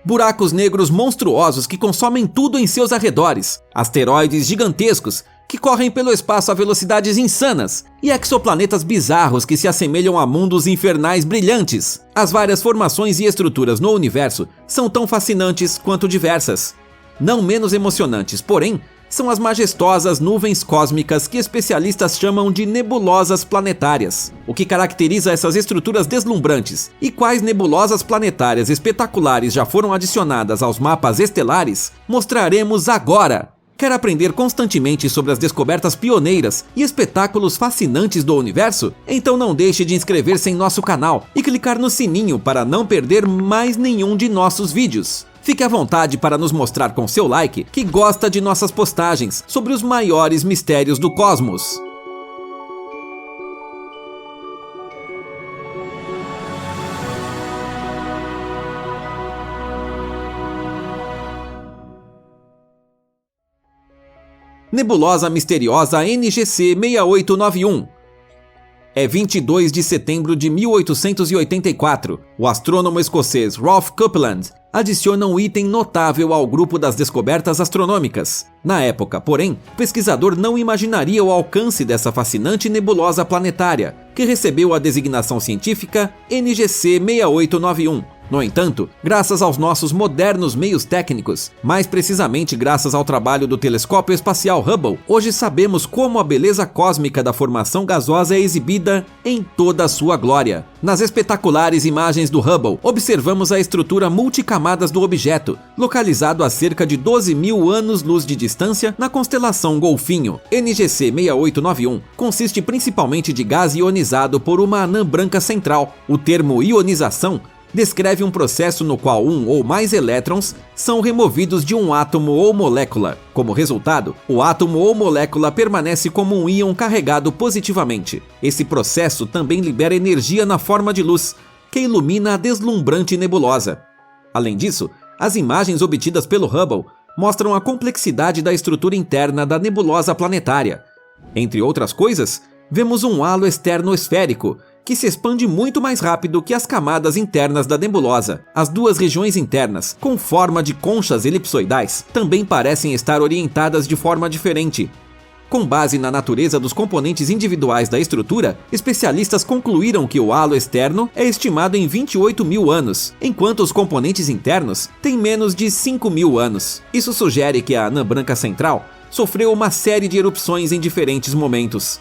buracos negros monstruosos que consomem tudo em seus arredores, asteroides gigantescos que correm pelo espaço a velocidades insanas e exoplanetas bizarros que se assemelham a mundos infernais brilhantes. As várias formações e estruturas no universo são tão fascinantes quanto diversas. Não menos emocionantes, porém, são as majestosas nuvens cósmicas que especialistas chamam de nebulosas planetárias. O que caracteriza essas estruturas deslumbrantes e quais nebulosas planetárias espetaculares já foram adicionadas aos mapas estelares, mostraremos agora! Quer aprender constantemente sobre as descobertas pioneiras e espetáculos fascinantes do universo? Então não deixe de inscrever-se em nosso canal e clicar no sininho para não perder mais nenhum de nossos vídeos. Fique à vontade para nos mostrar com seu like que gosta de nossas postagens sobre os maiores mistérios do cosmos. Nebulosa misteriosa NGC 6891. É 22 de setembro de 1884. O astrônomo escocês Ralph Copeland adiciona um item notável ao grupo das descobertas astronômicas. Na época, porém, o pesquisador não imaginaria o alcance dessa fascinante nebulosa planetária, que recebeu a designação científica NGC 6891. No entanto, graças aos nossos modernos meios técnicos, mais precisamente graças ao trabalho do telescópio espacial Hubble, hoje sabemos como a beleza cósmica da formação gasosa é exibida em toda a sua glória. Nas espetaculares imagens do Hubble, observamos a estrutura multicamadas do objeto, localizado a cerca de 12.000 anos-luz de distância na constelação Golfinho. NGC 6891 consiste principalmente de gás ionizado por uma anã branca central. O termo ionização descreve um processo no qual um ou mais elétrons são removidos de um átomo ou molécula. Como resultado, o átomo ou molécula permanece como um íon carregado positivamente. Esse processo também libera energia na forma de luz, que ilumina a deslumbrante nebulosa. Além disso, as imagens obtidas pelo Hubble mostram a complexidade da estrutura interna da nebulosa planetária. Entre outras coisas, vemos um halo externo esférico, que se expande muito mais rápido que as camadas internas da nebulosa. As duas regiões internas, com forma de conchas elipsoidais, também parecem estar orientadas de forma diferente. Com base na natureza dos componentes individuais da estrutura, especialistas concluíram que o halo externo é estimado em 28.000 anos, enquanto os componentes internos têm menos de 5.000 anos. Isso sugere que a anã branca central sofreu uma série de erupções em diferentes momentos.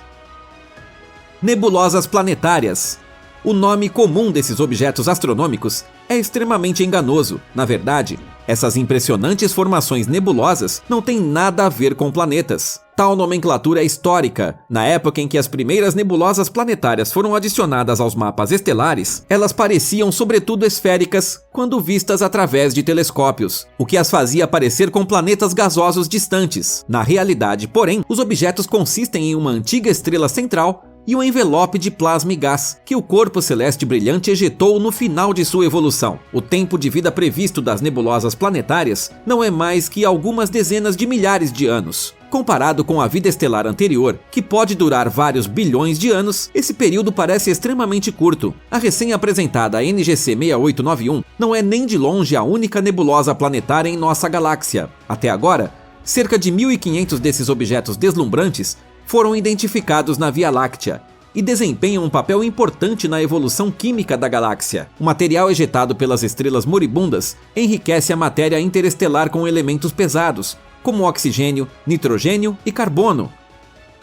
Nebulosas planetárias. O nome comum desses objetos astronômicos é extremamente enganoso. Na verdade, essas impressionantes formações nebulosas não têm nada a ver com planetas. Tal nomenclatura é histórica. Na época em que as primeiras nebulosas planetárias foram adicionadas aos mapas estelares, elas pareciam sobretudo esféricas quando vistas através de telescópios, o que as fazia parecer com planetas gasosos distantes. Na realidade, porém, os objetos consistem em uma antiga estrela central e um envelope de plasma e gás que o corpo celeste brilhante ejetou no final de sua evolução. O tempo de vida previsto das nebulosas planetárias não é mais que algumas dezenas de milhares de anos. Comparado com a vida estelar anterior, que pode durar vários bilhões de anos, esse período parece extremamente curto. A recém-apresentada NGC 6891 não é nem de longe a única nebulosa planetária em nossa galáxia. Até agora, cerca de 1.500 desses objetos deslumbrantes foram identificados na Via Láctea e desempenham um papel importante na evolução química da galáxia. O material ejetado pelas estrelas moribundas enriquece a matéria interestelar com elementos pesados, como oxigênio, nitrogênio e carbono.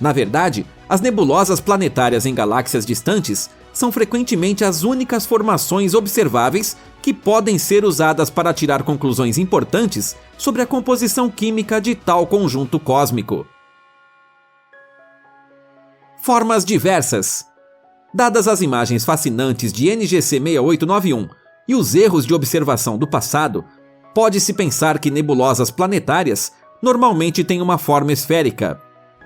Na verdade, as nebulosas planetárias em galáxias distantes são frequentemente as únicas formações observáveis que podem ser usadas para tirar conclusões importantes sobre a composição química de tal conjunto cósmico. Formas diversas. Dadas as imagens fascinantes de NGC 6891 e os erros de observação do passado, pode-se pensar que nebulosas planetárias normalmente têm uma forma esférica.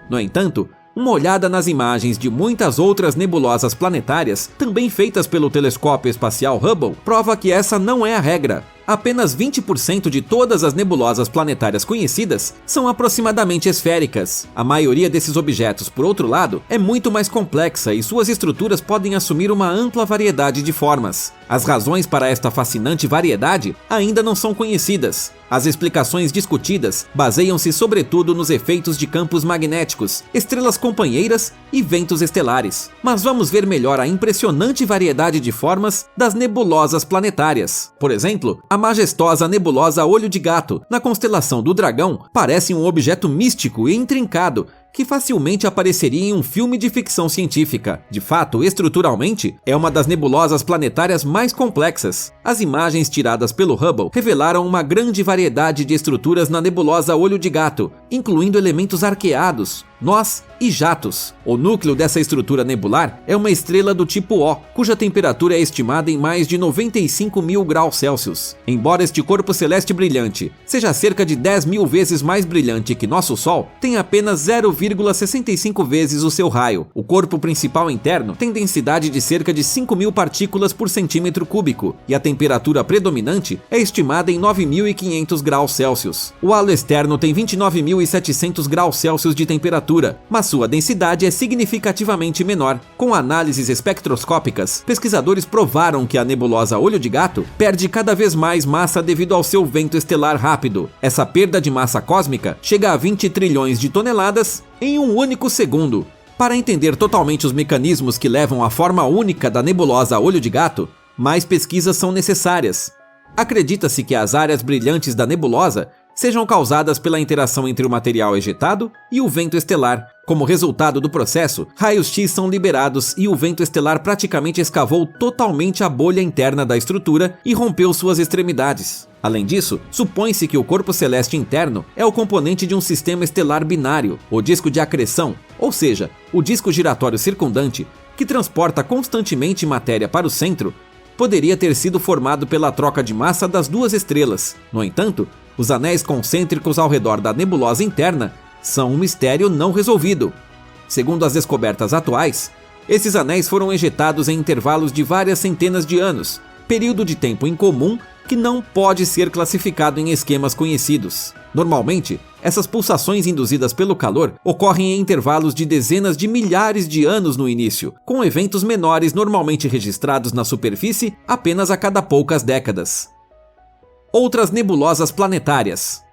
No entanto, uma olhada nas imagens de muitas outras nebulosas planetárias, também feitas pelo telescópio espacial Hubble, prova que essa não é a regra. Apenas 20% de todas as nebulosas planetárias conhecidas são aproximadamente esféricas. A maioria desses objetos, por outro lado, é muito mais complexa e suas estruturas podem assumir uma ampla variedade de formas. As razões para esta fascinante variedade ainda não são conhecidas. As explicações discutidas baseiam-se sobretudo nos efeitos de campos magnéticos, estrelas companheiras e ventos estelares. Mas vamos ver melhor a impressionante variedade de formas das nebulosas planetárias. Por exemplo, a majestosa nebulosa Olho de Gato, na constelação do Dragão, parece um objeto místico e intrincado que facilmente apareceria em um filme de ficção científica. De fato, estruturalmente, é uma das nebulosas planetárias mais complexas. As imagens tiradas pelo Hubble revelaram uma grande variedade de estruturas na nebulosa Olho de Gato, incluindo elementos arqueados, nós e jatos. O núcleo dessa estrutura nebular é uma estrela do tipo O, cuja temperatura é estimada em mais de 95 mil graus Celsius. Embora este corpo celeste brilhante seja cerca de 10 mil vezes mais brilhante que nosso Sol, tem apenas 0,65 vezes o seu raio. O corpo principal interno tem densidade de cerca de 5 mil partículas por centímetro cúbico, e a temperatura predominante é estimada em 9.500 graus Celsius. O halo externo tem 29.700 graus Celsius de temperatura, mas sua densidade é significativamente menor. Com análises espectroscópicas, pesquisadores provaram que a nebulosa Olho de Gato perde cada vez mais massa devido ao seu vento estelar rápido. Essa perda de massa cósmica chega a 20 trilhões de toneladas em um único segundo. Para entender totalmente os mecanismos que levam à forma única da nebulosa Olho de Gato, mais pesquisas são necessárias. Acredita-se que as áreas brilhantes da nebulosa sejam causadas pela interação entre o material ejetado e o vento estelar. Como resultado do processo, raios-x são liberados e o vento estelar praticamente escavou totalmente a bolha interna da estrutura e rompeu suas extremidades. Além disso, supõe-se que o corpo celeste interno é o componente de um sistema estelar binário, o disco de acreção, ou seja, o disco giratório circundante, que transporta constantemente matéria para o centro, poderia ter sido formado pela troca de massa das duas estrelas. No entanto, os anéis concêntricos ao redor da nebulosa interna são um mistério não resolvido. Segundo as descobertas atuais, esses anéis foram ejetados em intervalos de várias centenas de anos, período de tempo incomum que não pode ser classificado em esquemas conhecidos. Normalmente, essas pulsações induzidas pelo calor ocorrem em intervalos de dezenas de milhares de anos no início, com eventos menores normalmente registrados na superfície apenas a cada poucas décadas. Outras nebulosas planetárias.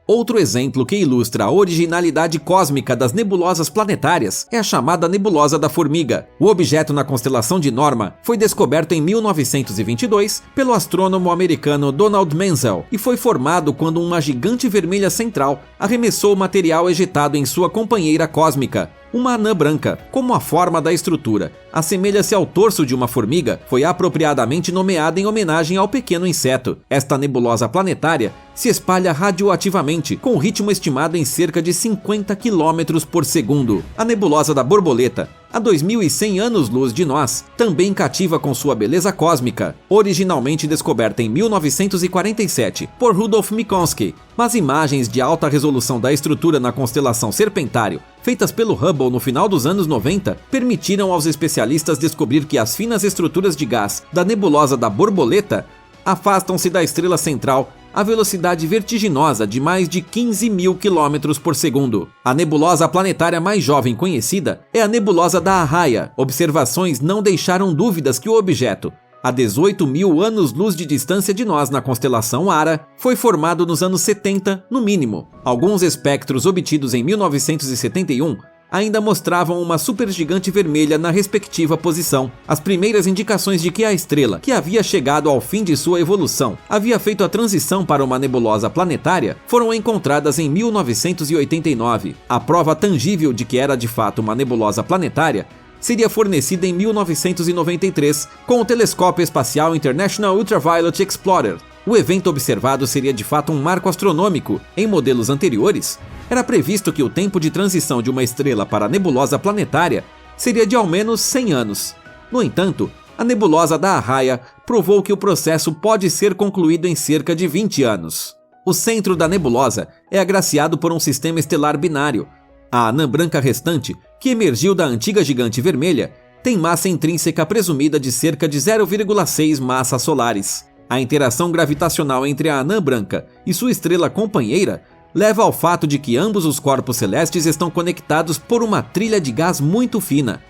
Outro exemplo que ilustra a originalidade cósmica das nebulosas planetárias é a chamada Nebulosa da Formiga. O objeto na constelação de Norma foi descoberto em 1922 pelo astrônomo americano Donald Menzel e foi formado quando uma gigante vermelha central arremessou o material ejetado em sua companheira cósmica, uma anã branca. Como a forma da estrutura assemelha-se ao torso de uma formiga, foi apropriadamente nomeada em homenagem ao pequeno inseto. Esta nebulosa planetária se espalha radioativamente, com ritmo estimado em cerca de 50 km por segundo. A nebulosa da Borboleta, a 2100 anos-luz de nós, também cativa com sua beleza cósmica, originalmente descoberta em 1947 por Rudolf Minkowski, mas imagens de alta resolução da estrutura na constelação Serpentário, feitas pelo Hubble no final dos anos 90, permitiram aos especialistas descobrir que as finas estruturas de gás da nebulosa da Borboleta afastam-se da estrela central a velocidade vertiginosa de mais de 15 mil km por segundo. A nebulosa planetária mais jovem conhecida é a nebulosa da Arraia. Observações não deixaram dúvidas que o objeto, a 18 mil anos-luz de distância de nós na constelação Ara, foi formado nos anos 70, no mínimo. Alguns espectros obtidos em 1971 ainda mostravam uma supergigante vermelha na respectiva posição. As primeiras indicações de que a estrela, que havia chegado ao fim de sua evolução, havia feito a transição para uma nebulosa planetária, foram encontradas em 1989. A prova tangível de que era de fato uma nebulosa planetária seria fornecida em 1993 com o telescópio espacial International Ultraviolet Explorer. O evento observado seria de fato um marco astronômico. Em modelos anteriores, era previsto que o tempo de transição de uma estrela para a nebulosa planetária seria de ao menos 100 anos. No entanto, a nebulosa da Arraia provou que o processo pode ser concluído em cerca de 20 anos. O centro da nebulosa é agraciado por um sistema estelar binário. A anã branca restante, que emergiu da antiga gigante vermelha, tem massa intrínseca presumida de cerca de 0,6 massas solares. A interação gravitacional entre a anã branca e sua estrela companheira leva ao fato de que ambos os corpos celestes estão conectados por uma trilha de gás muito fina.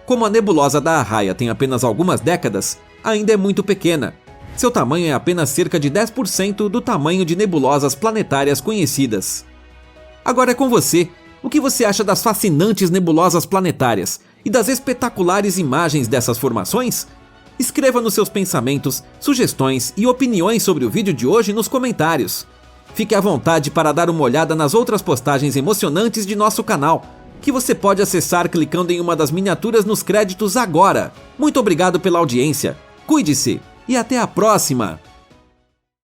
Como a nebulosa da Arraia tem apenas algumas décadas, ainda é muito pequena. Seu tamanho é apenas cerca de 10% do tamanho de nebulosas planetárias conhecidas. Agora é com você. O que você acha das fascinantes nebulosas planetárias e das espetaculares imagens dessas formações? Escreva nos seus pensamentos, sugestões e opiniões sobre o vídeo de hoje nos comentários. Fique à vontade para dar uma olhada nas outras postagens emocionantes de nosso canal, que você pode acessar clicando em uma das miniaturas nos créditos agora. Muito obrigado pela audiência, cuide-se e até a próxima!